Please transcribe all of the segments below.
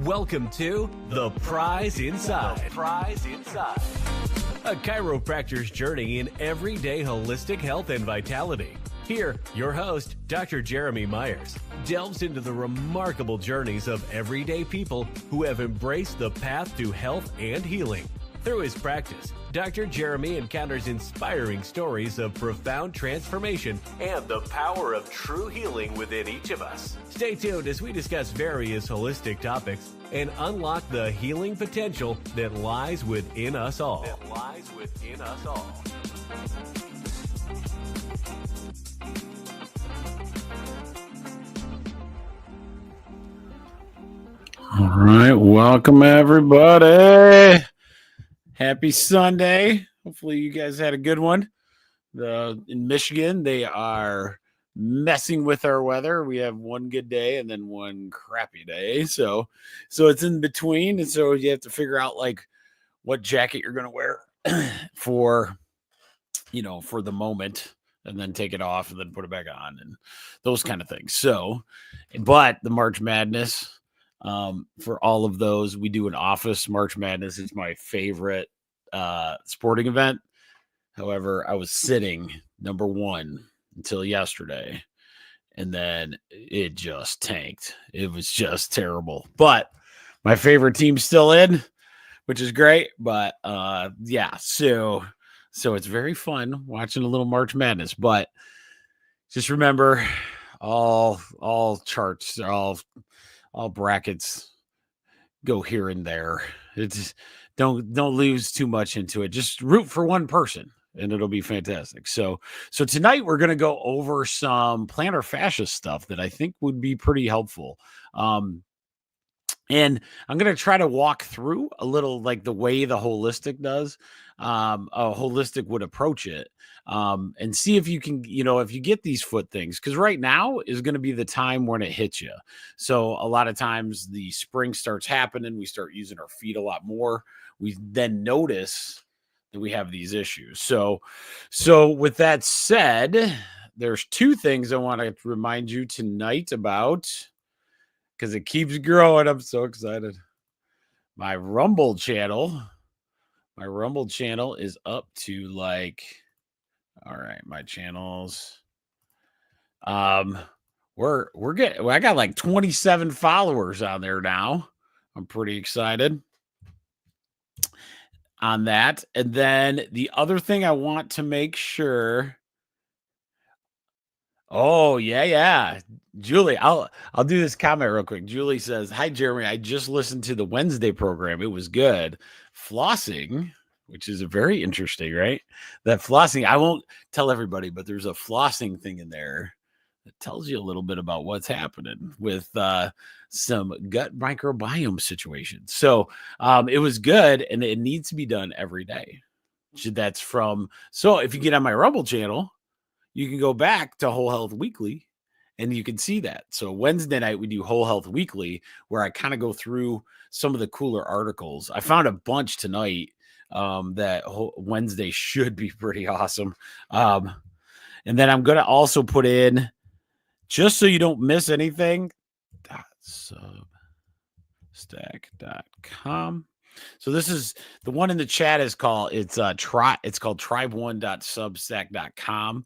Welcome to The Prize Inside. The Prize Inside. A chiropractor's journey in everyday holistic health and vitality. Here, your host, Dr. Jeremy Myers, delves into the remarkable journeys of everyday people who have embraced the path to health and healing. Through his practice, Dr. Jeremy encounters inspiring stories of profound transformation and the power of true healing within each of us. Stay tuned as we discuss various holistic topics and unlock the healing potential that lies within us all. All right, welcome everybody. Happy Sunday. Hopefully you guys had a good one. In Michigan, they are messing with our weather. We have one good day and then one crappy day. So it's in between. And so you have to figure out like what jacket you're going to wear for the moment, and then take it off and then put it back on and those kind of things. So, but the March Madness, for all of those, we do an office March Madness. It's my favorite sporting event. However, I was sitting number one until yesterday, and then it just tanked. It was just terrible. But my favorite team's still in, which is great. But yeah, so it's very fun watching a little March Madness. But just remember, all charts, all brackets go here and there. It's don't lose too much into it. Just root for one person and it'll be fantastic. So tonight we're going to go over some plantar fascia stuff that I think would be pretty helpful. And I'm going to try to walk through a little like the way the holistic does, a holistic would approach it, and see if you can, if you get these foot things, because right now is going to be the time when it hits you. So a lot of times the spring starts happening. We start using our feet a lot more. We then notice that we have these issues. So with that said, there's two things I want to remind you tonight about, because it keeps growing. I'm so excited. My Rumble channel is up to all right, my channels. We're getting, I got like 27 followers on there now. I'm pretty excited on that. And then the other thing I want to make sure. Oh, yeah. Julie, I'll do this comment real quick. Julie says, "Hi, Jeremy. I just listened to the Wednesday program. It was good. Flossing," which is very interesting, right? That flossing, I won't tell everybody, but there's a flossing thing in there that tells you a little bit about what's happening with some gut microbiome situations. So it was good, and it needs to be done every day. That's from, so if you get on my Rumble channel, you can go back to Whole Health Weekly and you can see that. So Wednesday night, we do Whole Health Weekly, where I kind of go through some of the cooler articles. I found a bunch tonight that Wednesday should be pretty awesome. And then I'm going to also put in, just so you don't miss anything, substack.com. So this is the one in the chat is called, it's called tribe1.substack.com.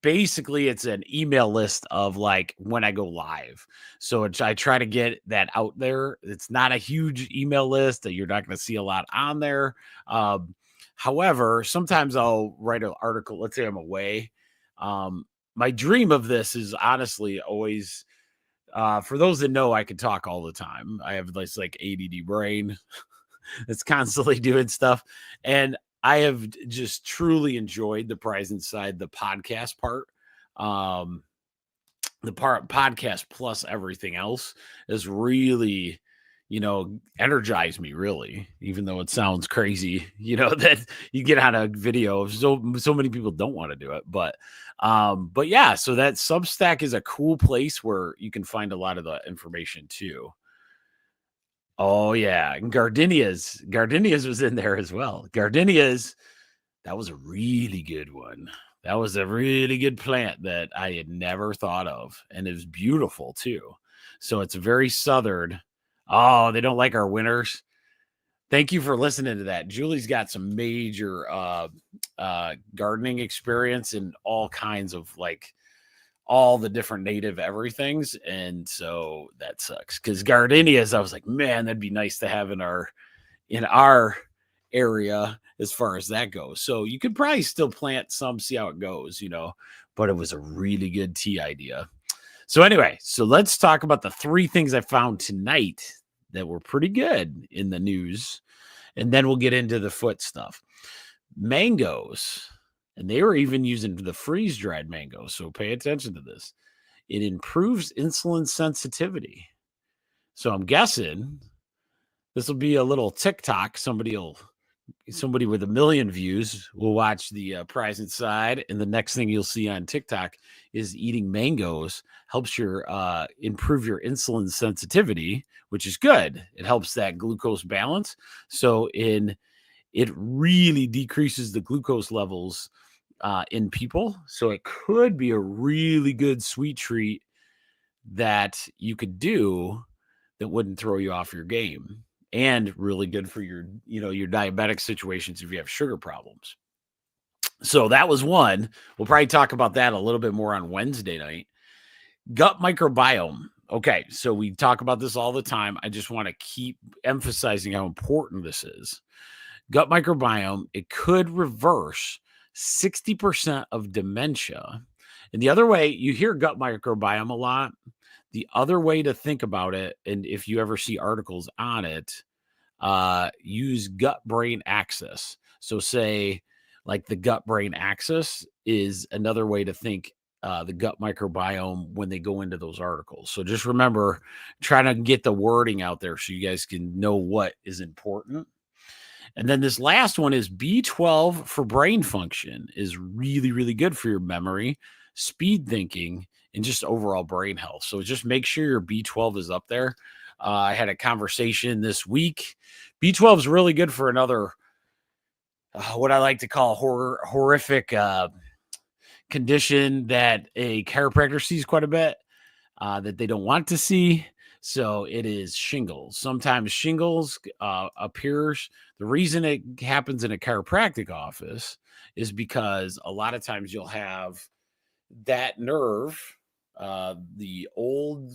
Basically, it's an email list of like when I go live. So I try to get that out there. It's not a huge email list that you're not going to see a lot on there. However, sometimes I'll write an article. Let's say I'm away. My dream of this is honestly always, for those that know, I can talk all the time. I have this like ADD brain that's constantly doing stuff. And I have just truly enjoyed the Prize Inside, the podcast part. The podcast plus everything else is really, energized me, really, even though it sounds crazy, that you get on a video. So many people don't want to do it, but yeah, so that Substack is a cool place where you can find a lot of the information too. Oh yeah, and Gardenias was in there as well. Gardenias, that was a really good one. That was a really good plant that I had never thought of, and it was beautiful too. So it's very southern. Oh, they don't like our winters. Thank you for listening to that. Julie's got some major gardening experience in all kinds of like all the different native everythings. And so that sucks because gardenias, I was like, man, that'd be nice to have in our area as far as that goes. So you could probably still plant some, see how it goes, but it was a really good tea idea. So anyway, so let's talk about the 3 things I found tonight that were pretty good in the news. And then we'll get into the foot stuff. Mangoes. And they were even using the freeze-dried mango. So pay attention to this. It improves insulin sensitivity. So I'm guessing this will be a little TikTok. Somebody with 1 million views will watch the Prize Inside. And the next thing you'll see on TikTok is eating mangoes helps your improve your insulin sensitivity, which is good. It helps that glucose balance. So it really decreases the glucose levels in people. So it could be a really good sweet treat that you could do that wouldn't throw you off your game, and really good for your diabetic situations if you have sugar problems. So that was one. We'll probably talk about that a little bit more on Wednesday night. Gut microbiome. Okay, so we talk about this all the time. I just want to keep emphasizing how important this is. Gut microbiome, it could reverse 60% of dementia. And the other way, you hear gut microbiome a lot. The other way to think about it, and if you ever see articles on it, use gut-brain axis. So say like the gut-brain axis is another way to think the gut microbiome when they go into those articles. So just remember, try to get the wording out there so you guys can know what is important. And then this last one is B12 for brain function is really, really good for your memory, speed thinking, and just overall brain health. So just make sure your B12 is up there. I had a conversation this week. B12 is really good for another, what I like to call horrific condition that a chiropractor sees quite a bit, that they don't want to see. So it is shingles. Sometimes shingles appears. The reason it happens in a chiropractic office is because a lot of times you'll have that nerve, the old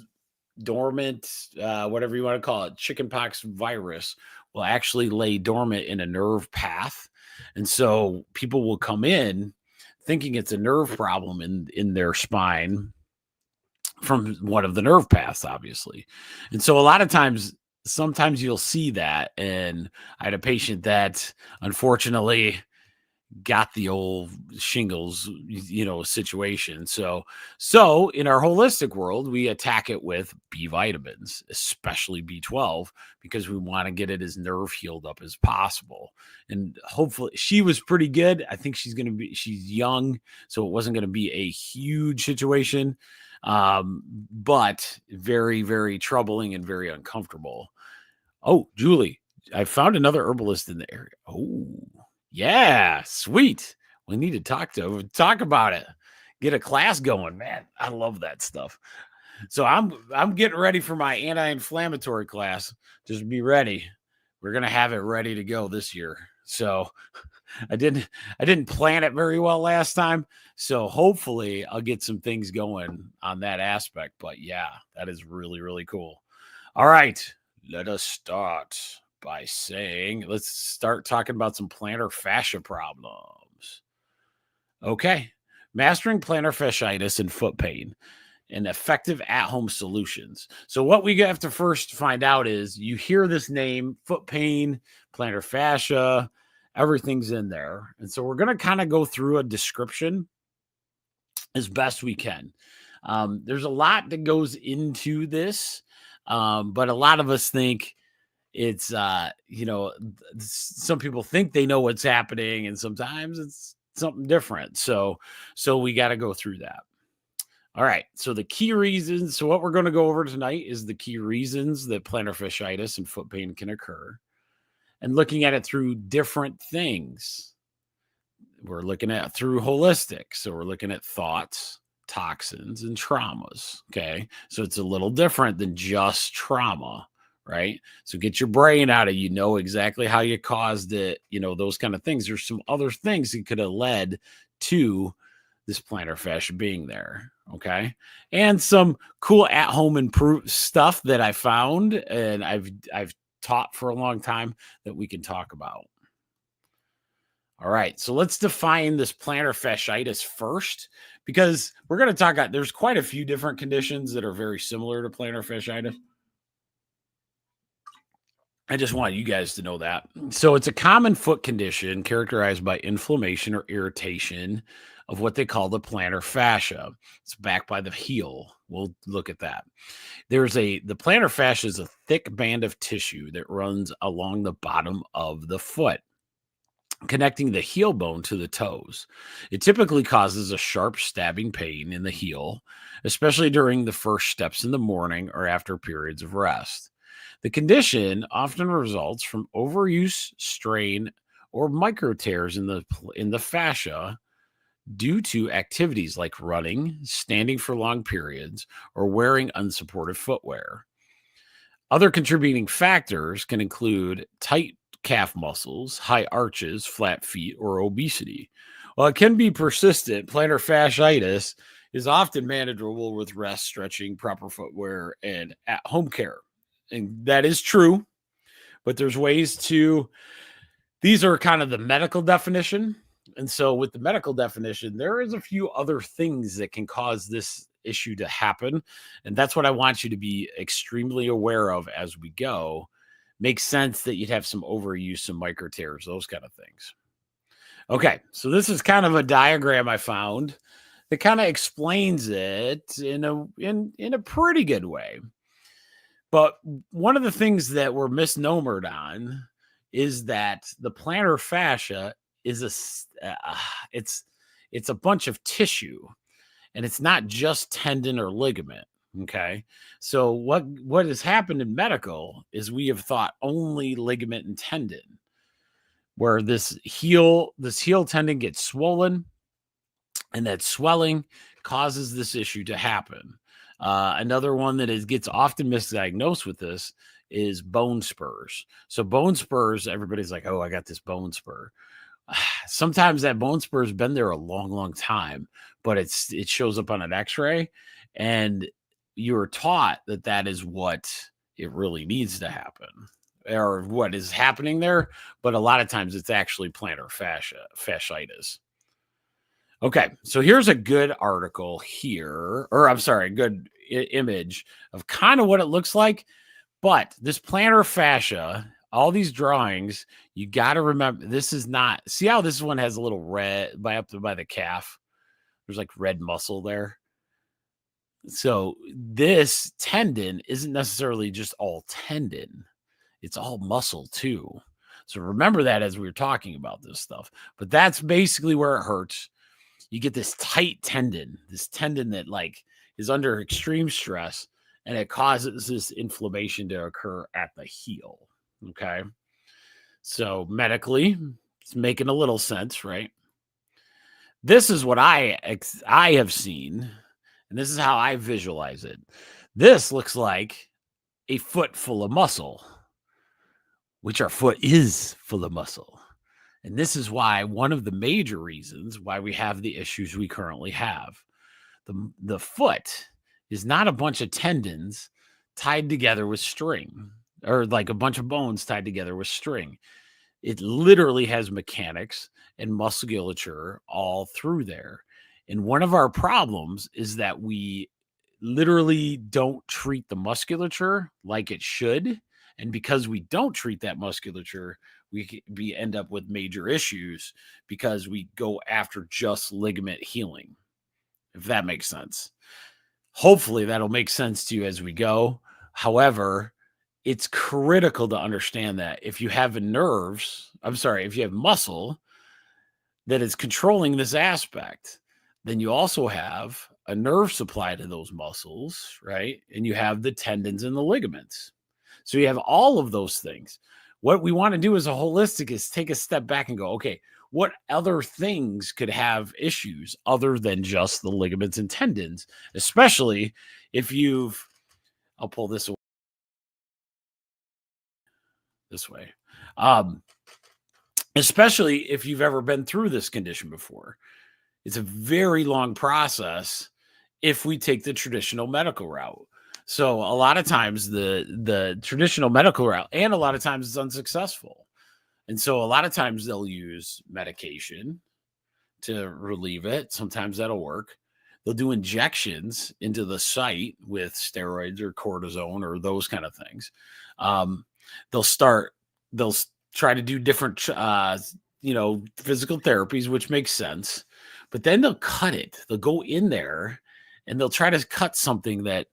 dormant, whatever you want to call it, chickenpox virus will actually lay dormant in a nerve path. And so people will come in thinking it's a nerve problem in their spine from one of the nerve paths, obviously. And so a lot of times, sometimes you'll see that. And I had a patient that unfortunately got the old shingles, situation. So in our holistic world, we attack it with B vitamins, especially B12, because we want to get it as nerve healed up as possible. And hopefully she was pretty good. I think she's young, so it wasn't going to be a huge situation. But very, very troubling and very uncomfortable. Oh, Julie, I found another herbalist in the area. Oh, yeah, sweet. We need to talk about it. Get a class going, man. I love that stuff. So I'm getting ready for my anti-inflammatory class. Just be ready. We're gonna have it ready to go this year. So I didn't plan it very well last time. So hopefully I'll get some things going on that aspect. But yeah, that is really, really cool. All right, let us start by saying, let's start talking about some plantar fascia problems. Okay. Mastering plantar fasciitis and foot pain and effective at-home solutions. So what we have to first find out is you hear this name, foot pain, plantar fascia, everything's in there. And so we're going to kind of go through a description as best we can. There's a lot that goes into this, but a lot of us think it's some people think they know what's happening, and sometimes it's something different. So we got to go through that. All right. So the key reasons. So what we're going to go over tonight is the key reasons that plantar fasciitis and foot pain can occur, and looking at it through different things. We're looking at through holistic. So we're looking at thoughts, toxins, and traumas. Okay. So it's a little different than just trauma. Right. So get your brain out of, exactly how you caused it, those kind of things. There's some other things that could have led to this plantar fascia being there. Okay. And some cool at-home improve stuff that I found and I've taught for a long time that we can talk about. All right. So let's define this plantar fasciitis first, because we're going to talk about, there's quite a few different conditions that are very similar to plantar fasciitis. I just want you guys to know that. So it's a common foot condition characterized by inflammation or irritation of what they call the plantar fascia. It's back by the heel. We'll look at that. The plantar fascia is a thick band of tissue that runs along the bottom of the foot, connecting the heel bone to the toes. It typically causes a sharp stabbing pain in the heel, especially during the first steps in the morning or after periods of rest. The condition often results from overuse, strain, or micro tears in the fascia due to activities like running, standing for long periods, or wearing unsupported footwear. Other contributing factors can include tight calf muscles, high arches, flat feet, or obesity. While it can be persistent, plantar fasciitis is often manageable with rest, stretching, proper footwear, and at-home care. And that is true, but there's ways these are kind of the medical definition. And so with the medical definition, there is a few other things that can cause this issue to happen. And that's what I want you to be extremely aware of as we go. Makes sense that you'd have some overuse, some micro tears, those kind of things. Okay, so this is kind of a diagram I found that kind of explains it in a pretty good way. But one of the things that we're misnomered on is that the plantar fascia is it's a bunch of tissue, and it's not just tendon or ligament. Okay. So what has happened in medical is we have thought only ligament and tendon, where this heel tendon gets swollen, and that swelling causes this issue to happen. Another one that gets often misdiagnosed with this is bone spurs. So bone spurs, everybody's like, oh, I got this bone spur. Sometimes that bone spur has been there a long, long time, but it shows up on an x-ray, and you're taught that is what it really needs to happen, or what is happening there. But a lot of times it's actually plantar fasciitis. Okay, so here's a good article here, or I'm sorry, a good image of kind of what it looks like. But this plantar fascia all these drawings, you got to remember, this is not, see how this one has a little red by the calf? There's like red muscle there. So this tendon isn't necessarily just all tendon, it's all muscle too. So remember that as we were talking about this stuff. But that's basically where it hurts. You get this tight tendon, this tendon that like is under extreme stress, and it causes this inflammation to occur at the heel. Okay. So medically, it's making a little sense, right? This is what I have seen, and this is how I visualize it. This looks like a foot full of muscle, which our foot is full of muscle. And this is why one of the major reasons why we have the issues we currently have. The foot is not a bunch of tendons tied together with string, or like a bunch of bones tied together with string. It literally has mechanics and musculature all through there. And one of our problems is that we literally don't treat the musculature like it should. And because we don't treat that musculature, we end up with major issues because we go after just ligament healing, if that makes sense. Hopefully that'll make sense to you as we go. However, it's critical to understand that if you have if you have muscle that is controlling this aspect, then you also have a nerve supply to those muscles, right? And you have the tendons and the ligaments. So you have all of those things. What we want to do as a holistic is take a step back and go, okay, what other things could have issues other than just the ligaments and tendons, especially if I'll pull this way. Especially if you've ever been through this condition before. It's a very long process if we take the traditional medical route. So a lot of times the traditional medical route, and a lot of times it's unsuccessful. And so a lot of times they'll use medication to relieve it. Sometimes that'll work. They'll do injections into the site with steroids or cortisone or those kind of things. They'll try to do different, physical therapies, which makes sense. But then they'll cut it. They'll go in there and they'll try to cut something that,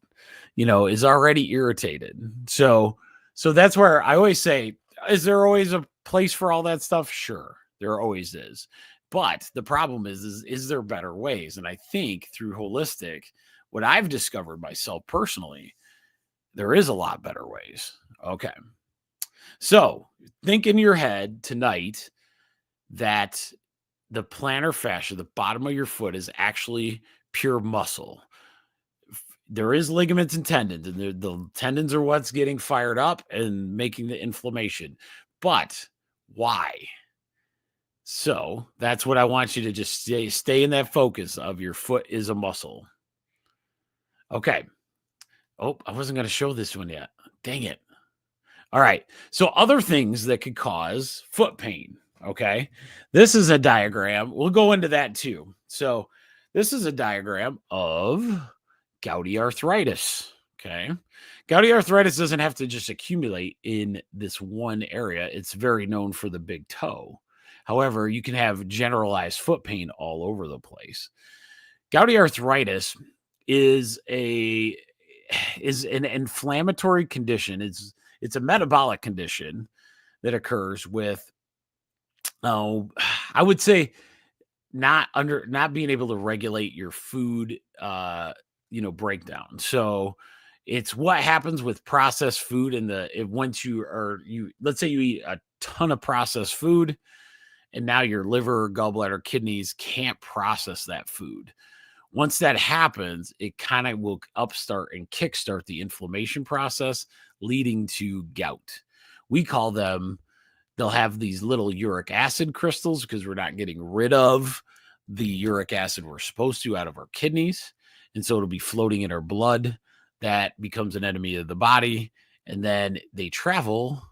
is already irritated. So that's where I always say, is there always a place for all that stuff? Sure, there always is. But the problem is there better ways? And I think through holistic, what I've discovered myself personally, there is a lot better ways. Okay. So think in your head tonight that the plantar fascia, the bottom of your foot, is actually pure muscle. There is ligaments and tendons, and the tendons are what's getting fired up and making the inflammation. But why? So that's what I want you to just stay in that focus of your foot is a muscle. Okay. Oh, I wasn't going to show this one yet. Dang it. All right. So other things that could cause foot pain. Okay. This is a diagram. We'll go into that too. So this is a diagram of gouty arthritis. Okay. Gouty arthritis doesn't have to just accumulate in this one area. It's very known for the big toe. However, you can have generalized foot pain all over the place. Gouty arthritis is an inflammatory condition. It's a metabolic condition that occurs with, I would say, not being able to regulate your food, breakdown. So it's what happens with processed food let's say you eat a ton of processed food, and now your liver, gallbladder, kidneys can't process that food. Once that happens, it kind of will upstart and kickstart the inflammation process, leading to gout. We call them, they'll have these little uric acid crystals because we're not getting rid of the uric acid we're supposed to out of our kidneys. And so it'll be floating in our blood. That becomes an enemy of the body. And then they travel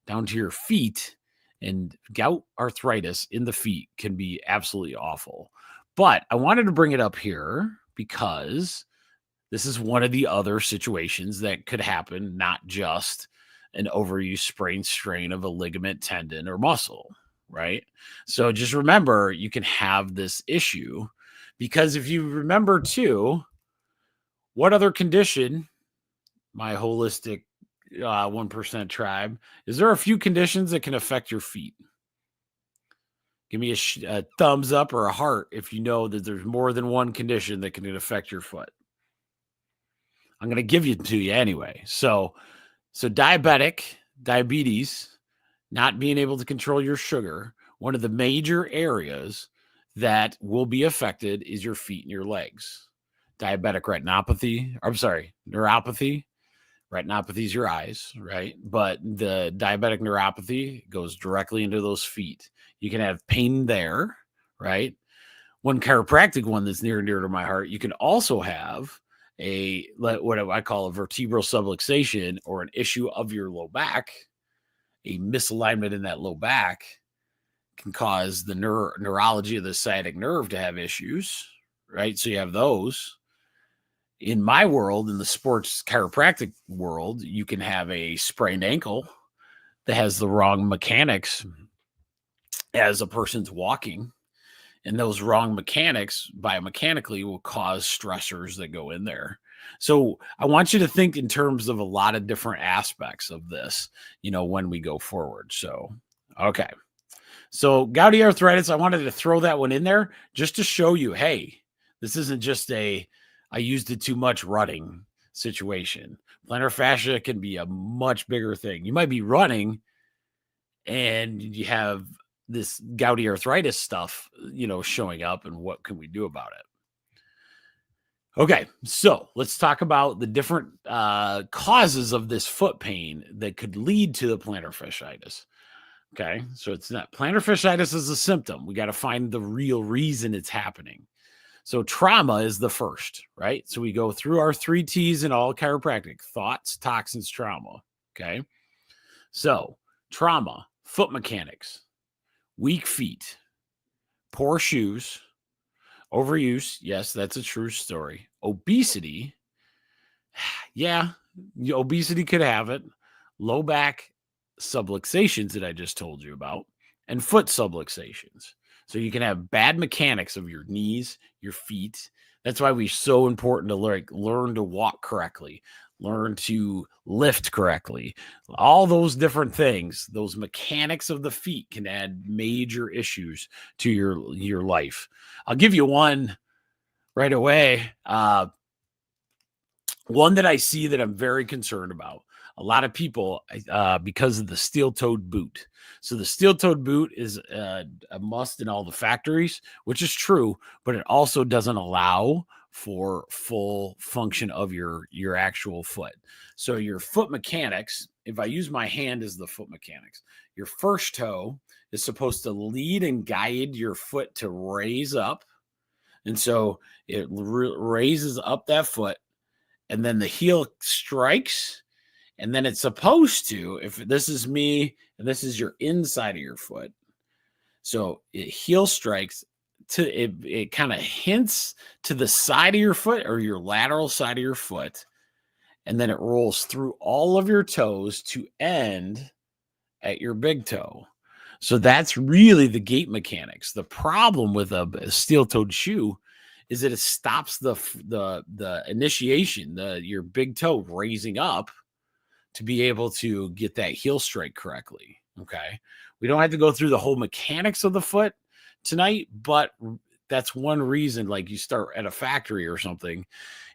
down to your feet, and gout arthritis in the feet can be absolutely awful. But I wanted to bring it up here because this is one of the other situations that could happen, not just an overuse, sprain, strain of a ligament, tendon, or muscle, right? So just remember, you can have this issue because if you remember too, what other condition, my holistic 1% tribe, is there a few conditions that can affect your feet? Give me a thumbs up or a heart if you know that there's more than one condition that can affect your foot. I'm going to give it to you anyway. So diabetes, not being able to control your sugar, one of the major areas that will be affected is your feet and your legs. Diabetic retinopathy, neuropathy. Retinopathy is your eyes, right? But the diabetic neuropathy goes directly into those feet. You can have pain there, right? One chiropractic one that's near and dear to my heart, you can also have what I call a vertebral subluxation or an issue of your low back. A misalignment in that low back can cause the neurology of the sciatic nerve to have issues, right? So you have those. In my world, in the sports chiropractic world, you can have a sprained ankle that has the wrong mechanics as a person's walking. And those wrong mechanics biomechanically will cause stressors that go in there. So I want you to think in terms of a lot of different aspects of this, when we go forward. So, okay. So gouty arthritis, I wanted to throw that one in there just to show you, hey, this isn't just I used it too much running situation. Plantar fascia can be a much bigger thing. You might be running and you have this gouty arthritis stuff, showing up, and what can we do about it? Okay, so let's talk about the different causes of this foot pain that could lead to the plantar fasciitis. Okay, so it's not plantar fasciitis is a symptom. We got to find the real reason it's happening. So trauma is the first, right? So we go through our 3 T's in all chiropractic: thoughts, toxins, trauma. Okay, so trauma, foot mechanics, weak feet, poor shoes, overuse. Yes, that's a true story. Obesity. Yeah, obesity could have it. Low back subluxations that I just told you about, and foot subluxations. So you can have bad mechanics of your knees, your feet. That's why it's so important to learn to walk correctly, learn to lift correctly. All those different things, those mechanics of the feet can add major issues to your life. I'll give you one right away. One that I see that I'm very concerned about. A lot of people, because of the steel-toed boot. So the steel-toed boot is a must in all the factories, which is true, but it also doesn't allow for full function of your actual foot. So your foot mechanics, if I use my hand as the foot mechanics, your first toe is supposed to lead and guide your foot to raise up. And so it raises up that foot, and then the heel strikes. And then it's supposed to, if this is me and this is your inside of your foot, so it heel strikes to it kind of hints to the side of your foot or your lateral side of your foot, and then it rolls through all of your toes to end at your big toe. So that's really the gait mechanics. The problem with a steel-toed shoe is that it stops the initiation, your big toe raising up, to be able to get that heel strike correctly. Okay. We don't have to go through the whole mechanics of the foot tonight, but that's one reason. Like, you start at a factory or something,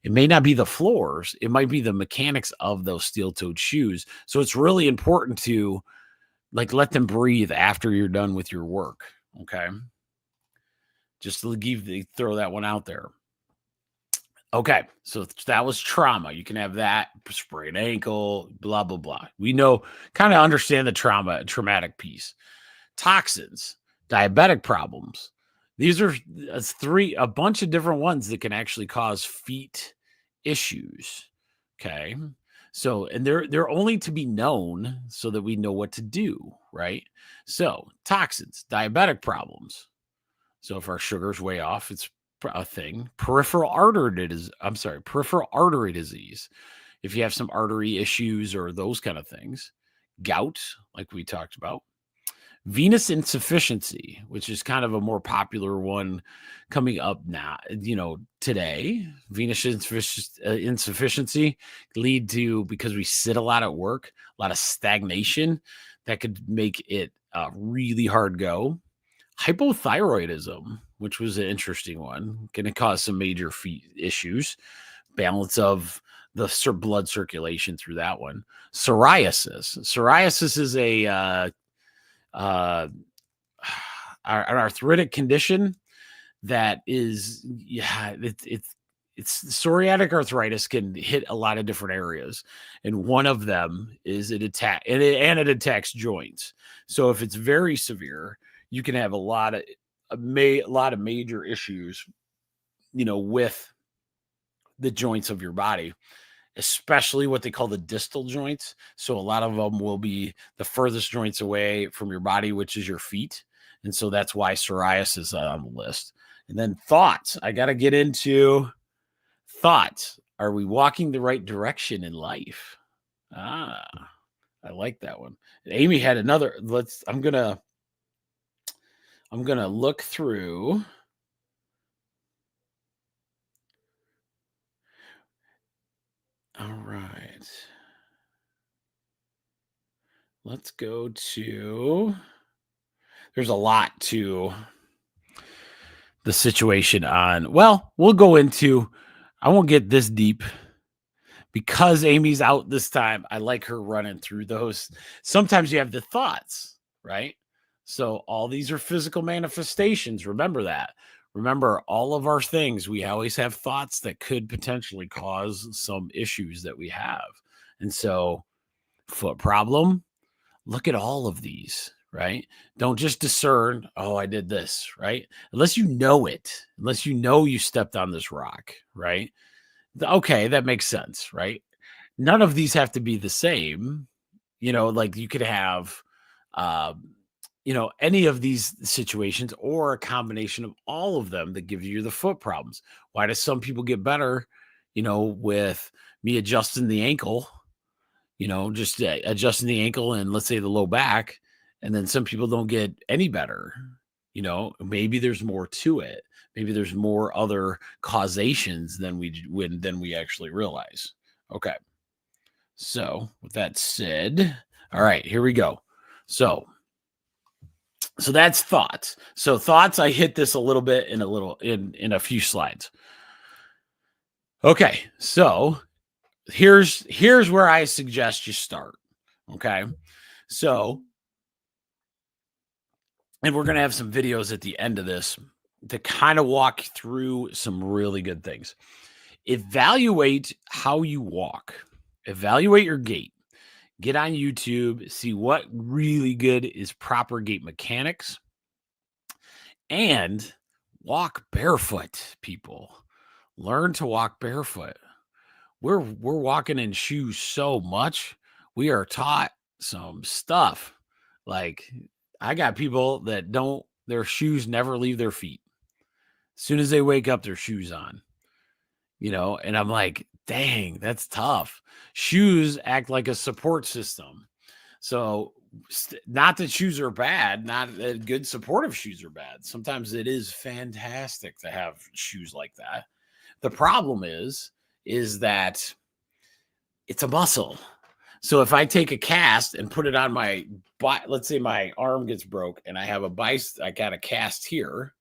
it may not be the floors, it might be the mechanics of those steel-toed shoes. So it's really important to let them breathe after you're done with your work. Okay. Just to throw that one out there. Okay, so that was trauma. You can have that, sprained ankle, blah, blah, blah. We kind of understand the traumatic piece. Toxins, diabetic problems. These are a bunch of different ones that can actually cause feet issues. Okay, so, and they're only to be known so that we know what to do, right? So toxins, diabetic problems. So if our sugar's way off, it's a thing. Peripheral artery disease. If you have some artery issues or those kind of things. gout, like we talked about, venous insufficiency, which is kind of a more popular one coming up now, today. Venous insufficiency lead to, because we sit a lot at work, a lot of stagnation that could make it really hard go. Hypothyroidism, which was an interesting one, going to cause some major issues. Balance of the blood circulation through that one. Psoriasis is an arthritic condition that is, it's psoriatic arthritis can hit a lot of different areas, and one of them is it attacks joints. So if it's very severe, you can have a lot of major issues, with the joints of your body, especially what they call the distal joints. So a lot of them will be the furthest joints away from your body, which is your feet. And so that's why psoriasis is on the list. And then thoughts. I got to get into thoughts. Are we walking the right direction in life? I like that one. Amy had another. I'm gonna look through. All right. Let's go to. There's a lot to the situation on. Well, we'll go into. I won't get this deep because Amy's out this time. I like her running through those. Sometimes you have the thoughts, right? So all these are physical manifestations. Remember that. Remember, all of our things, we always have thoughts that could potentially cause some issues that we have. And so, foot problem, look at all of these, right? Don't just discern, oh, I did this, right? Unless you know it, unless you know you stepped on this rock, right? Okay, that makes sense, right? None of these have to be the same. Like you could have, any of these situations or a combination of all of them that give you the foot problems. Why do some people get better, with me adjusting the ankle, just adjusting the ankle and let's say the low back, and then some people don't get any better. Maybe there's more to it. Maybe there's more other causations than we actually realize. Okay. So with that said, all right, here we go. So that's thoughts. So thoughts, I hit this a little bit in a few slides. Okay. So here's where I suggest you start. Okay. So, and we're going to have some videos at the end of this to kind of walk through some really good things. Evaluate how you walk. Evaluate your gait. Get on YouTube, see what really good is proper gait mechanics, and walk barefoot, people. Learn to walk barefoot. We're walking in shoes so much. We are taught some stuff. Like, I got people that their shoes never leave their feet. As soon as they wake up, their shoes on. And I'm like, dang, that's tough. Shoes act like a support system. So not that shoes are bad, not that good supportive shoes are bad. Sometimes it is fantastic to have shoes like that. The problem is that it's a muscle. So if I take a cast and put it on my butt, let's say my arm gets broke and I have I got a cast here,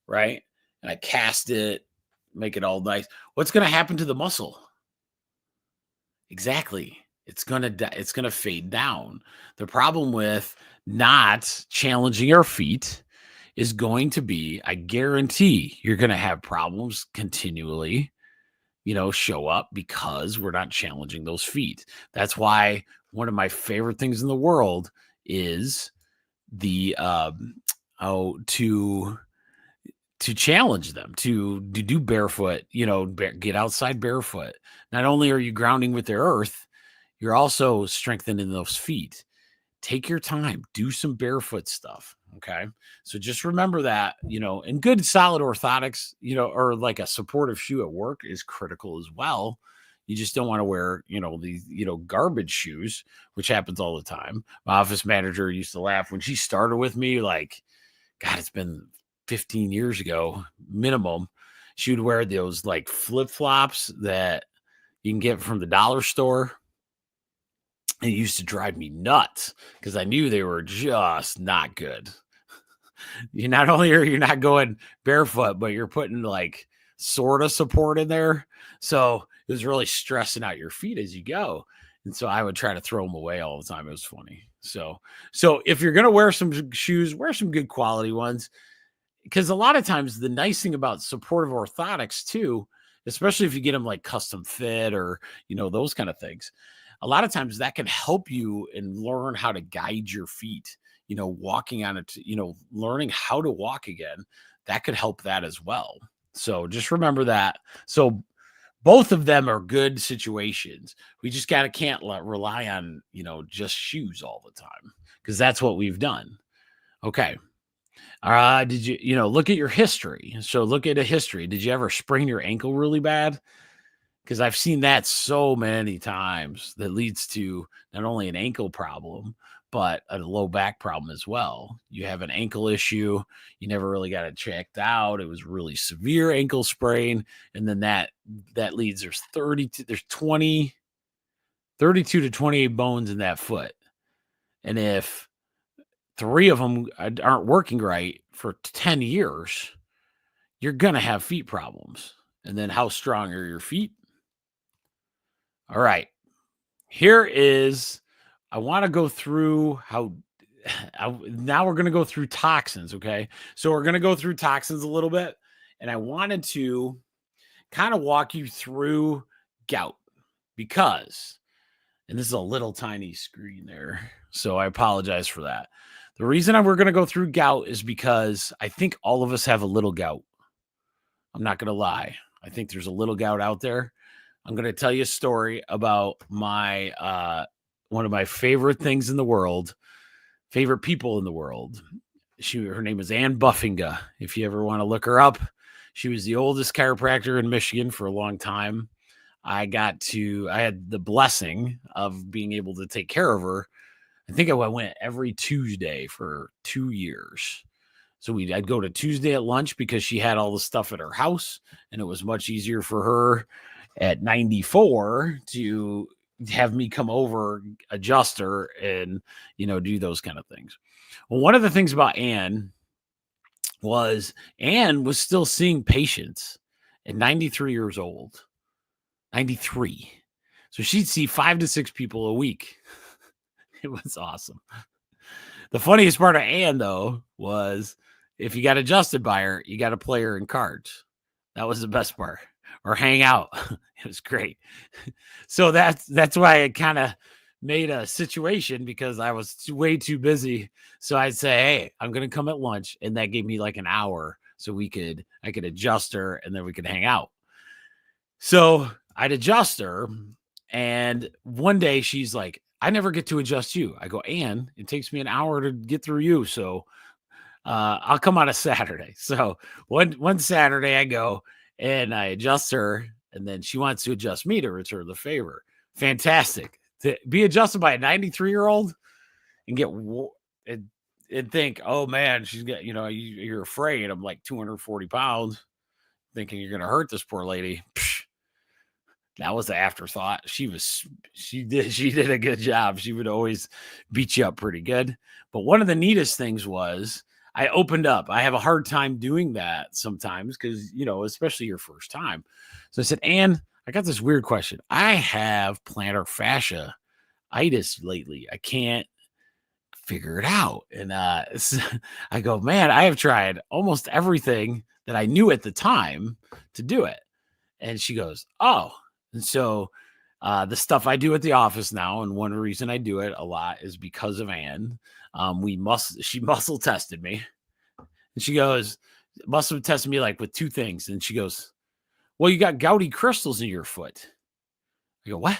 right? And I cast it, make it all nice. What's going to happen to the muscle? Exactly. It's going to fade down. The problem with not challenging our feet is going to be, I guarantee you're going to have problems continually, show up because we're not challenging those feet. That's why one of my favorite things in the world is the to challenge them to do barefoot, get outside barefoot. Not only are you grounding with the earth, you're also strengthening those feet. Take your time, do some barefoot stuff. Okay. So just remember that, and good solid orthotics, or like a supportive shoe at work is critical as well. You just don't want to wear, these, garbage shoes, which happens all the time. My office manager used to laugh when she started with me, like, God, it's been 15 years ago, minimum. She would wear those like flip-flops that you can get from the dollar store. It used to drive me nuts because I knew they were just not good. You not only are you not going barefoot, but you're putting like sort of support in there. So it was really stressing out your feet as you go. And so I would try to throw them away all the time. It was funny. So if you're going to wear some shoes, wear some good quality ones. Because a lot of times the nice thing about supportive orthotics too, especially if you get them like custom fit or, those kind of things, a lot of times that can help you and learn how to guide your feet, walking on it, learning how to walk again, that could help that as well. So just remember that. So both of them are good situations. We just can't rely on, just shoes all the time because that's what we've done. Okay. Did you, look at your history. So look at a history. Did you ever sprain your ankle really bad? Because I've seen that so many times that leads to not only an ankle problem, but a low back problem as well. You have an ankle issue. You never really got it checked out. It was really severe ankle sprain. And then that leads, there's 32 to 28 bones in that foot. And if 3 of them aren't working right for 10 years, you're going to have feet problems. And then how strong are your feet? All right. I want to go through now we're going to go through toxins. Okay. So we're going to go through toxins a little bit. And I wanted to kind of walk you through gout because, and this is a little tiny screen there, so I apologize for that. The reason we're going to go through gout is because I think all of us have a little gout. I'm not going to lie. I think there's a little gout out there. I'm going to tell you a story about my one of my favorite things in the world, favorite people in the world. Her name is Ann Buffinga. If you ever want to look her up, she was the oldest chiropractor in Michigan for a long time. I had the blessing of being able to take care of her. I think I went every Tuesday for 2 years. So I'd go to Tuesday at lunch because she had all the stuff at her house, and it was much easier for her at 94 to have me come over, adjust her, and, do those kind of things. Well, one of the things about Ann was still seeing patients at 93 years old. 93. So she'd see 5 to 6 people a week. It was awesome. The funniest part of Ann, though, was if you got adjusted by her, you got to play her in cards. That was the best part. Or hang out. It was great. So that's why it kind of made a situation because I was way too busy. So I'd say, hey, I'm going to come at lunch. And that gave me like an hour so I could adjust her and then we could hang out. So I'd adjust her. And one day she's like, I never get to adjust you. I go, Ann, it takes me an hour to get through you. So I'll come on a Saturday. So one Saturday I go and I adjust her, and then she wants to adjust me to return the favor. Fantastic. To be adjusted by a 93-year-old and get and think, oh man, she's got, you're afraid. I'm like 240 pounds, thinking you're going to hurt this poor lady. Psh, that was the afterthought. She did a good job. She would always beat you up pretty good. But one of the neatest things was I opened up. I have a hard time doing that sometimes because, especially your first time. So I said, Ann, I got this weird question. I have plantar fasciitis lately. I can't figure it out. And I go, man, I have tried almost everything that I knew at the time to do it. And she goes, oh. And so the stuff I do at the office now, and one reason I do it a lot is because of Ann. She muscle tested me, and she goes, muscle tested me like with 2 things. And she goes, well, you got gouty crystals in your foot. I go, what?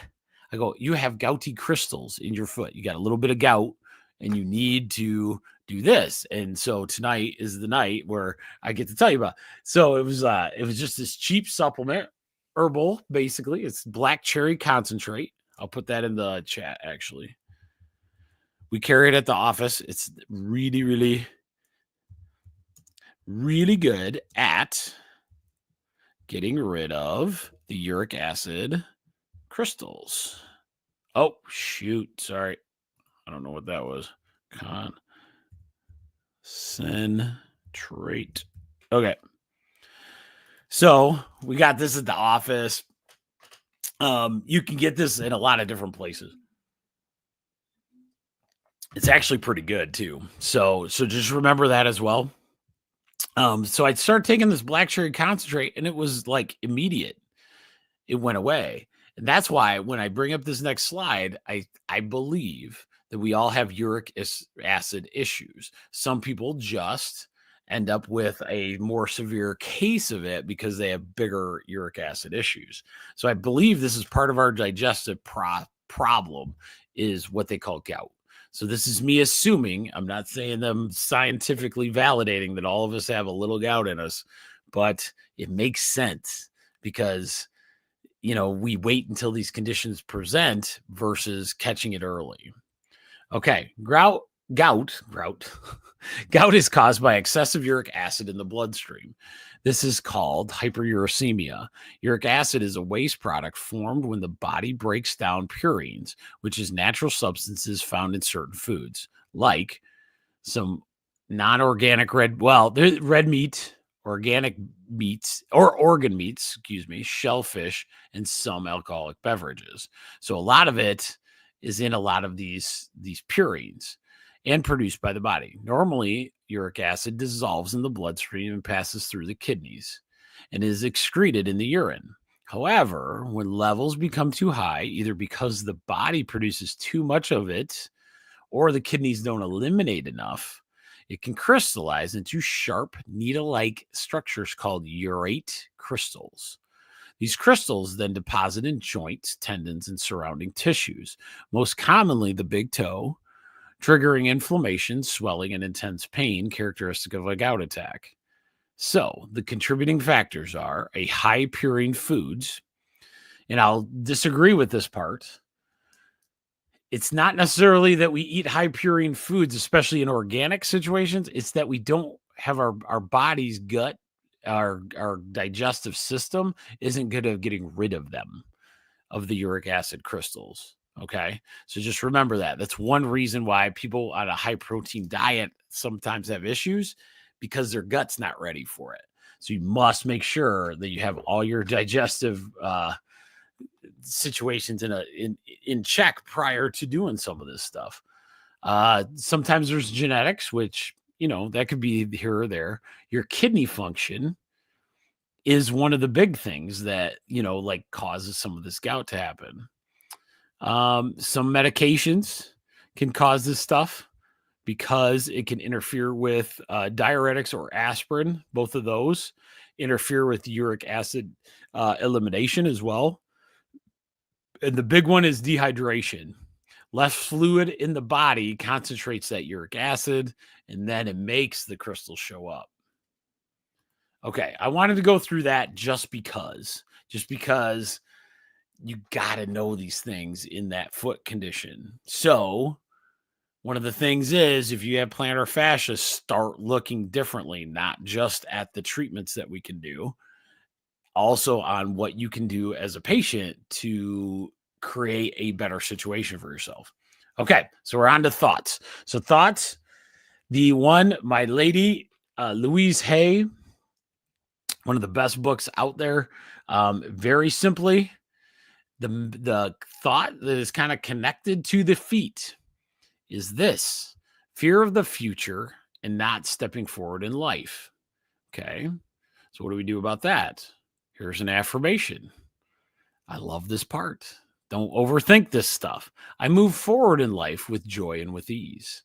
I go, you have gouty crystals in your foot. You got a little bit of gout and you need to do this. And so tonight is the night where I get to tell you about it. So it was just this cheap supplement herbal, basically. It's black cherry concentrate. I'll put that in the chat, actually. We carry it at the office. It's really, really, really good at getting rid of the uric acid crystals. Oh, shoot. Sorry. I don't know what that was. Concentrate. Okay. So we got this at the office. You can get this in a lot of different places. It's actually pretty good too. So just remember that as well. So I started taking this black cherry concentrate, and it was like immediate. It went away. And that's why when I bring up this next slide, I believe that we all have uric acid issues. Some people just end up with a more severe case of it because they have bigger uric acid issues. So I believe this is part of our digestive problem, is what they call gout. So this is me assuming. I'm not saying them scientifically validating that all of us have a little gout in us, but it makes sense because we wait until these conditions present versus catching it early. Okay, gout is caused by excessive uric acid in the bloodstream. This is called hyperuricemia. Uric acid is a waste product formed when the body breaks down purines, which is natural substances found in certain foods, like some non-organic red meat, organic meats, or organ meats, shellfish, and some alcoholic beverages. So a lot of it is in a lot of these purines and produced by the body. Normally, uric acid dissolves in the bloodstream and passes through the kidneys and is excreted in the urine. However, when levels become too high, either because the body produces too much of it or the kidneys don't eliminate enough, it can crystallize into sharp, needle-like structures called urate crystals. These crystals then deposit in joints, tendons, and surrounding tissues, most commonly the big toe, triggering inflammation, swelling, and intense pain characteristic of a gout attack. So the contributing factors are a high purine foods, and I'll disagree with this part. It's not necessarily that we eat high purine foods, especially in organic situations. It's that we don't have our body's gut, our digestive system isn't good at getting rid of them, of the uric acid crystals. Okay. So just remember that. That's one reason why people on a high protein diet sometimes have issues, because their gut's not ready for it. So you must make sure that you have all your digestive situations in check prior to doing some of this stuff. Sometimes there's genetics, which, that could be here or there. Your kidney function is one of the big things that, like causes some of this gout to happen. Some medications can cause this stuff because it can interfere with diuretics or aspirin. Both of those interfere with uric acid elimination as well. And the big one is dehydration. Less fluid in the body concentrates that uric acid, and then it makes the crystals show up. Okay, I wanted to go through that just because you got to know these things in that foot condition. So one of the things is, if you have plantar fascia, start looking differently, not just at the treatments that we can do, also on what you can do as a patient to create a better situation for yourself. Okay, so we're on to thoughts. So thoughts, the one, my lady, Louise Hay, one of the best books out there. Very simply, the thought that is kind of connected to the feet is this: fear of the future and not stepping forward in life. Okay, so what do we do about that? Here's an affirmation. I love this part. Don't overthink this stuff. I move forward in life with joy and with ease.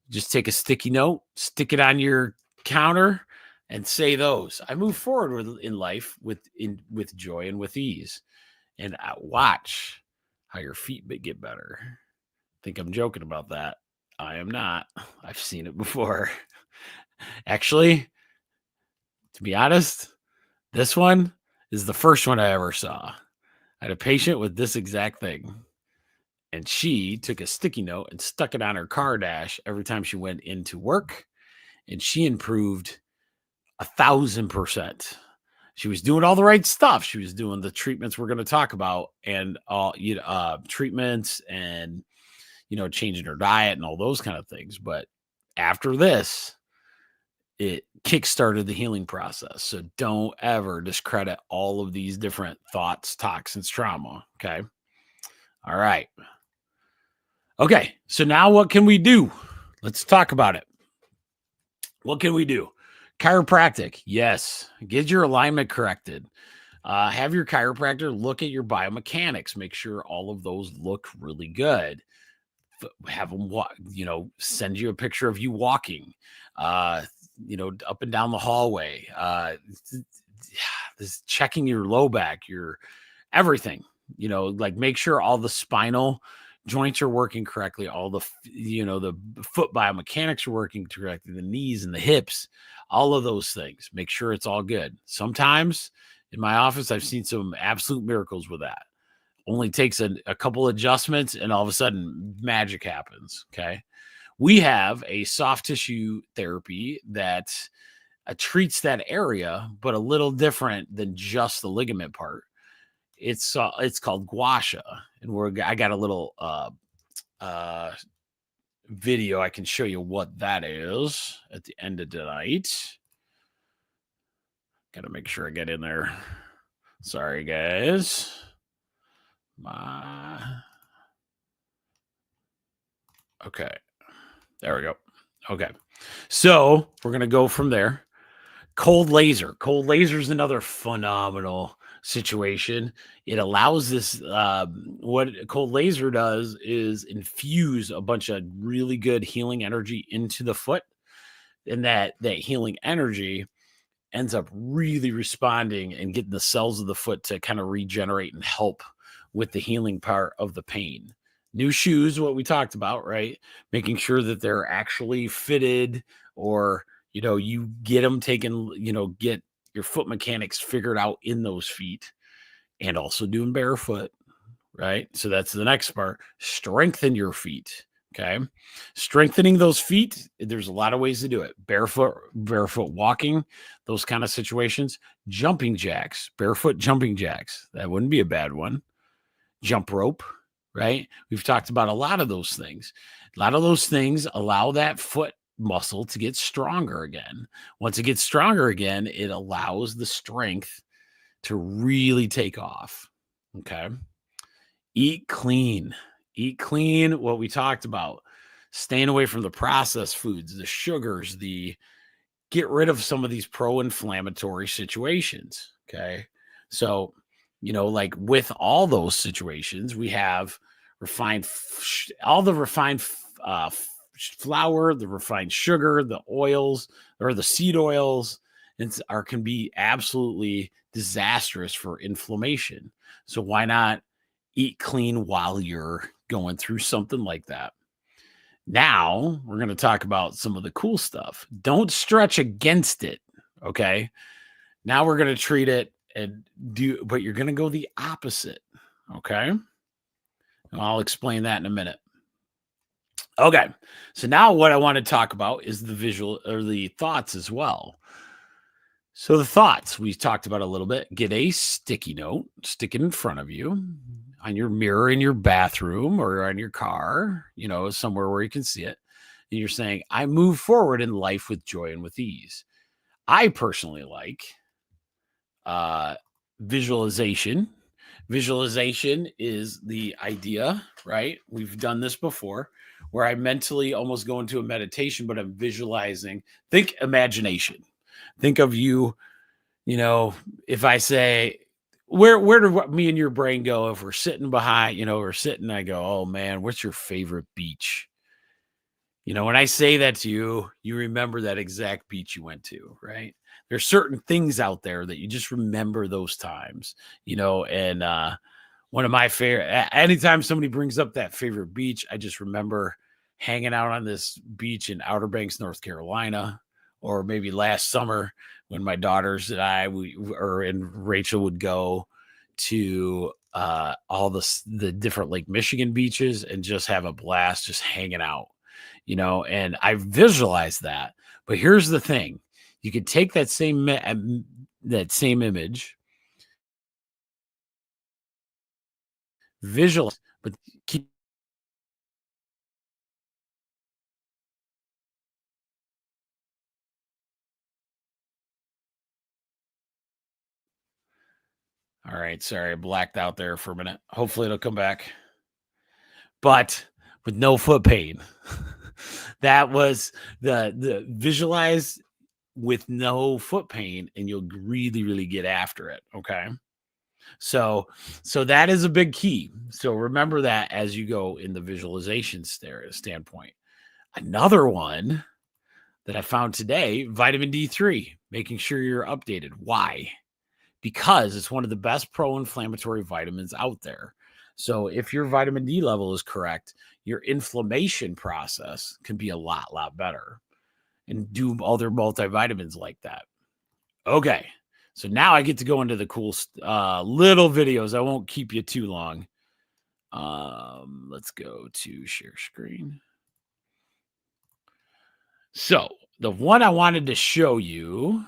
Just take a sticky note, stick it on your counter, and say those. I move forward in life with joy and with ease. And watch how your feet get better. Think I'm joking about that. I am not. I've seen it before. Actually, to be honest, this one is the first one I ever saw. I had a patient with this exact thing. And she took a sticky note and stuck it on her car dash every time she went into work. And she improved 1,000%. She was doing all the right stuff. She was doing the treatments we're going to talk about, and all treatments, and changing her diet and all those kind of things. But after this, it kickstarted the healing process. So don't ever discredit all of these different thoughts, toxins, trauma. Okay. All right. Okay. So now what can we do? Let's talk about it. What can we do? Chiropractic. Yes. Get your alignment corrected. Have your chiropractor look at your biomechanics. Make sure all of those look really good. Have them send you a picture of you walking, up and down the hallway, this checking your low back, your everything, like make sure all the spinal joints are working correctly. All the, the foot biomechanics are working correctly, the knees and the hips, all of those things. Make sure it's all good. Sometimes in my office, I've seen some absolute miracles with that. Only takes a couple adjustments and all of a sudden magic happens. Okay. We have a soft tissue therapy that treats that area, but a little different than just the ligament part. It's called gua sha, and I got a little video I can show you what that is at the end of tonight. Got to make sure I get in there. Sorry, guys. Okay. There we go. Okay. So we're going to go from there. Cold laser. Cold laser is another phenomenal situation. It allows this, what cold laser does is infuse a bunch of really good healing energy into the foot. And that healing energy ends up really responding and getting the cells of the foot to kind of regenerate and help with the healing part of the pain. New shoes, what we talked about, right? Making sure that they're actually fitted, or, you get them taken, get your foot mechanics figured out in those feet, and also doing barefoot, right? So that's the next part. Strengthen your feet. Okay. Strengthening those feet. There's a lot of ways to do it. Barefoot walking, those kind of situations. Jumping jacks, barefoot jumping jacks. That wouldn't be a bad one. Jump rope, right? We've talked about a lot of those things. A lot of those things allow that foot muscle to get stronger again. Once it gets stronger again, it allows the strength to really take off. Okay. Eat clean. Eat clean, what we talked about. Staying away from the processed foods, the sugars, get rid of some of these pro-inflammatory situations. Okay. So, like with all those situations, we have all the refined flour, the refined sugar, the oils, or the seed oils, can be absolutely disastrous for inflammation. So why not eat clean while you're going through something like that? Now we're going to talk about some of the cool stuff. Don't stretch against it. Okay. Now we're going to treat it but you're going to go the opposite. Okay. I'll explain that in a minute. Okay. So now what I want to talk about is the visual, or the thoughts as well. So the thoughts we talked about a little bit. Get a sticky note, stick it in front of you on your mirror in your bathroom or on your car, somewhere where you can see it. And you're saying, I move forward in life with joy and with ease. I personally like visualization. Visualization is the idea, right? We've done this before, where I mentally almost go into a meditation, but I'm visualizing. Think imagination. Think of you, if I say, where do me and your brain go if we're sitting behind, we're sitting, I go, oh man, what's your favorite beach? When I say that to you, you remember that exact beach you went to, right? There's certain things out there that you just remember those times, and one of my favorite, anytime somebody brings up that favorite beach, I just remember hanging out on this beach in Outer Banks, North Carolina, or maybe last summer when my daughters and and Rachel would go to all the different Lake Michigan beaches and just have a blast just hanging out, and I visualized that. But here's the thing. You could take that same image, visualize, but keep. All right, sorry, I blacked out there for a minute. Hopefully it'll come back. But with no foot pain. That was the visualize with no foot pain, and you'll really, really get after it. Okay. So that is a big key. So remember that as you go in the visualization standpoint. Another one that I found today, vitamin D3, making sure you're updated. Why? Because it's one of the best pro-inflammatory vitamins out there. So if your vitamin D level is correct, your inflammation process can be a lot better, and do other multivitamins like that. Okay. So now I get to go into the cool little videos. I won't keep you too long. Let's go to share screen. So the one I wanted to show you.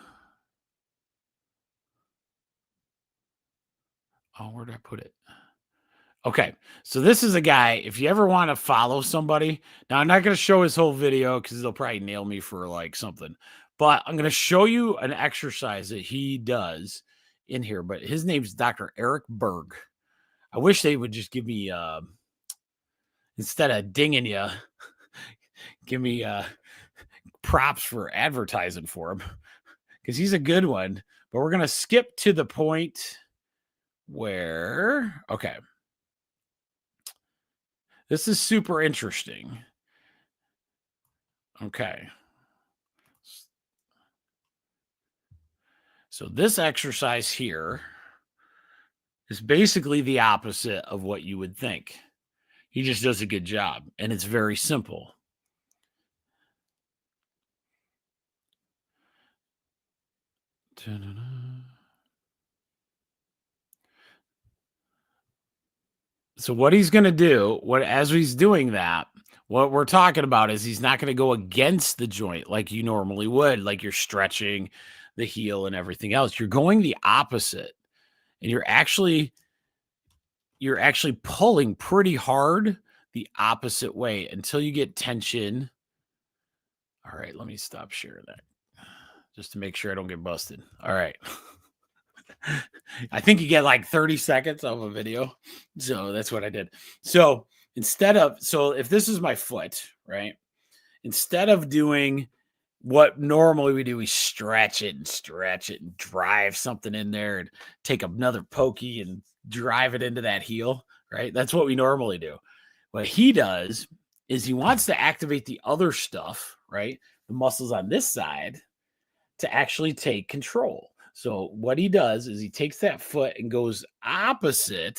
Oh, where did I put it? Okay, so this is a guy, if you ever want to follow somebody, now I'm not going to show his whole video because they'll probably nail me for like something, but I'm going to show you an exercise that he does in here, but his name's Dr. Eric Berg. I wish they would just give me, instead of dinging you, give me props for advertising for him because he's a good one, but we're going to skip to the point where, okay. This is super interesting. Okay. So this exercise here is basically the opposite of what you would think. He just does a good job, and it's very simple. Ta-da-da. So what he's going to do, as he's doing that, what we're talking about is he's not going to go against the joint like you normally would, like you're stretching the heel and everything else. You're going the opposite, and you're actually pulling pretty hard the opposite way until you get tension. All right, let me stop sharing that just to make sure I don't get busted. All right. I think you get like 30 seconds of a video. So that's what I did. So if this is my foot, right? Instead of doing what normally we do, we stretch it and drive something in there and take another pokey and drive it into that heel, right? That's what we normally do. What he does is he wants to activate the other stuff, right? The muscles on this side to actually take control. So what he does is he takes that foot and goes opposite,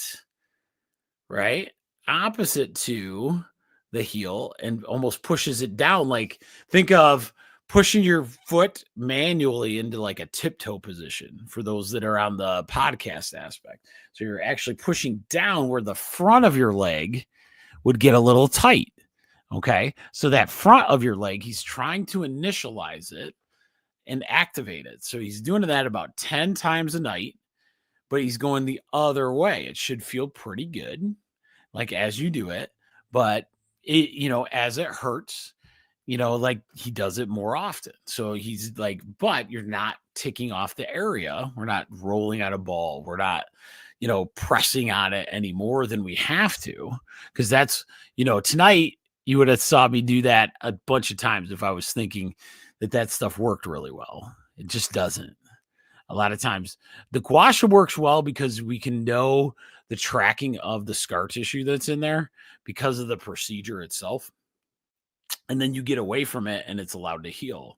right? Opposite to the heel and almost pushes it down. Like think of pushing your foot manually into like a tiptoe position for those that are on the podcast aspect. So you're actually pushing down where the front of your leg would get a little tight. Okay. So that front of your leg, he's trying to initialize it and activate it. So he's doing that about 10 times a night, but he's going the other way. It should feel pretty good, like as you do it, but as it hurts, like he does it more often. So he's like, but you're not ticking off the area. We're not rolling out a ball. We're not, pressing on it any more than we have to. Cause that's, tonight you would have saw me do that a bunch of times if I was thinking that stuff worked really well. It just doesn't. A lot of times the gua sha works well because we can know the tracking of the scar tissue that's in there because of the procedure itself. And then you get away from it and it's allowed to heal.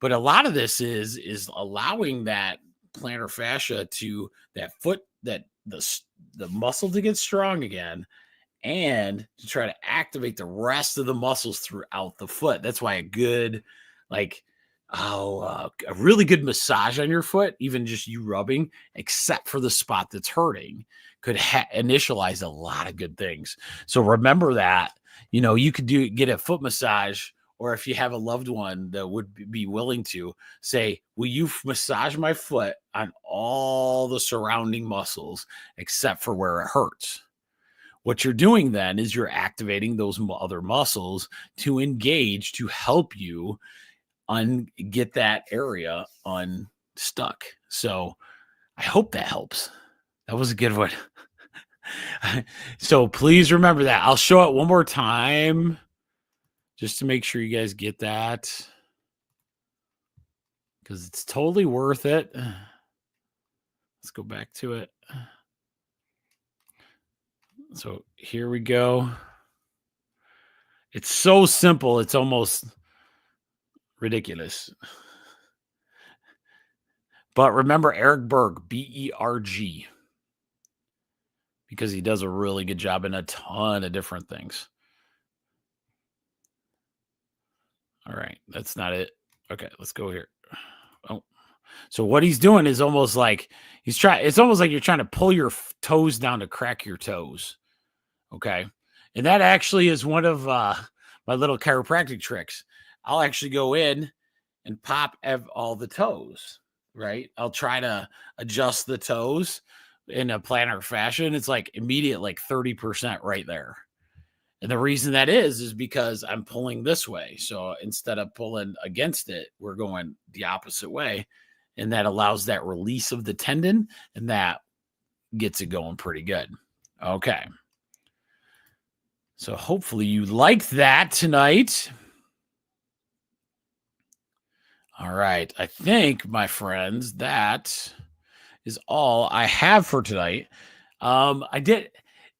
But a lot of this is allowing that plantar fascia to that foot, that the muscle to get strong again, and to try to activate the rest of the muscles throughout the foot. That's why a good like a really good massage on your foot, even just you rubbing, except for the spot that's hurting, could initialize a lot of good things. So remember that, you could get a foot massage, or if you have a loved one that would be willing to say, will you massage my foot on all the surrounding muscles except for where it hurts? What you're doing then is you're activating those other muscles to engage, to help you get that area unstuck. So I hope that helps. That was a good one. So please remember that. I'll show it one more time just to make sure you guys get that, because it's totally worth it. Let's go back to it. So here we go. It's so simple. It's almost ridiculous. But remember Eric Berg, Berg, because he does a really good job in a ton of different things. All right, that's not it. Okay, let's go here. Oh, so what he's doing is almost like it's almost like you're trying to pull your toes down to crack your toes. Okay. And that actually is one of my little chiropractic tricks. I'll actually go in and pop all the toes, right? I'll try to adjust the toes in a plantar fashion. It's like immediate, like 30% right there. And the reason that is because I'm pulling this way. So instead of pulling against it, we're going the opposite way. And that allows that release of the tendon, and that gets it going pretty good. Okay. So hopefully you liked that tonight. All right. I think, my friends, that is all I have for tonight.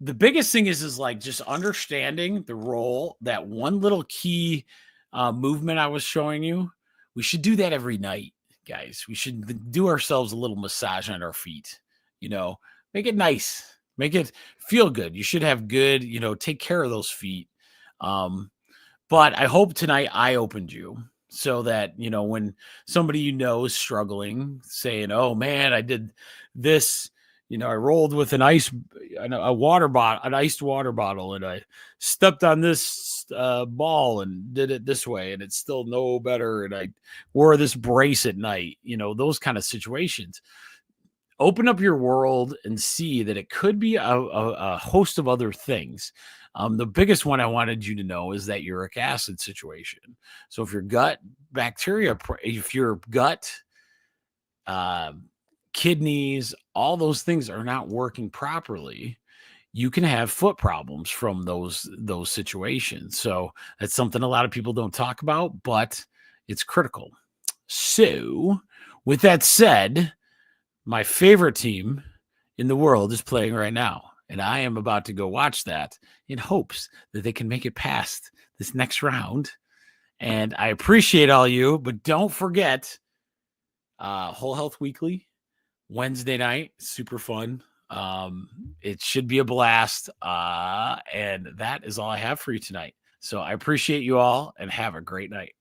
The biggest thing is like just understanding the role, that one little key movement I was showing you. We should do that every night, guys. We should do ourselves a little massage on our feet, make it nice, make it feel good. You should have good, take care of those feet. But I hope tonight I opened you, so that, when somebody is struggling, saying, oh man, I did this, I rolled with an iced water bottle, and I stepped on this ball and did it this way, and it's still no better, and I wore this brace at night, those kind of situations. Open up your world and see that it could be a host of other things. The biggest one I wanted you to know is that uric acid situation. So if your gut bacteria, if your gut, kidneys, all those things are not working properly, you can have foot problems from those situations. So that's something a lot of people don't talk about, but it's critical. So with that said, my favorite team in the world is playing right now, and I am about to go watch that in hopes that they can make it past this next round. And I appreciate all you, but don't forget Whole Health Weekly, Wednesday night, super fun. It should be a blast. And that is all I have for you tonight. So I appreciate you all, and have a great night.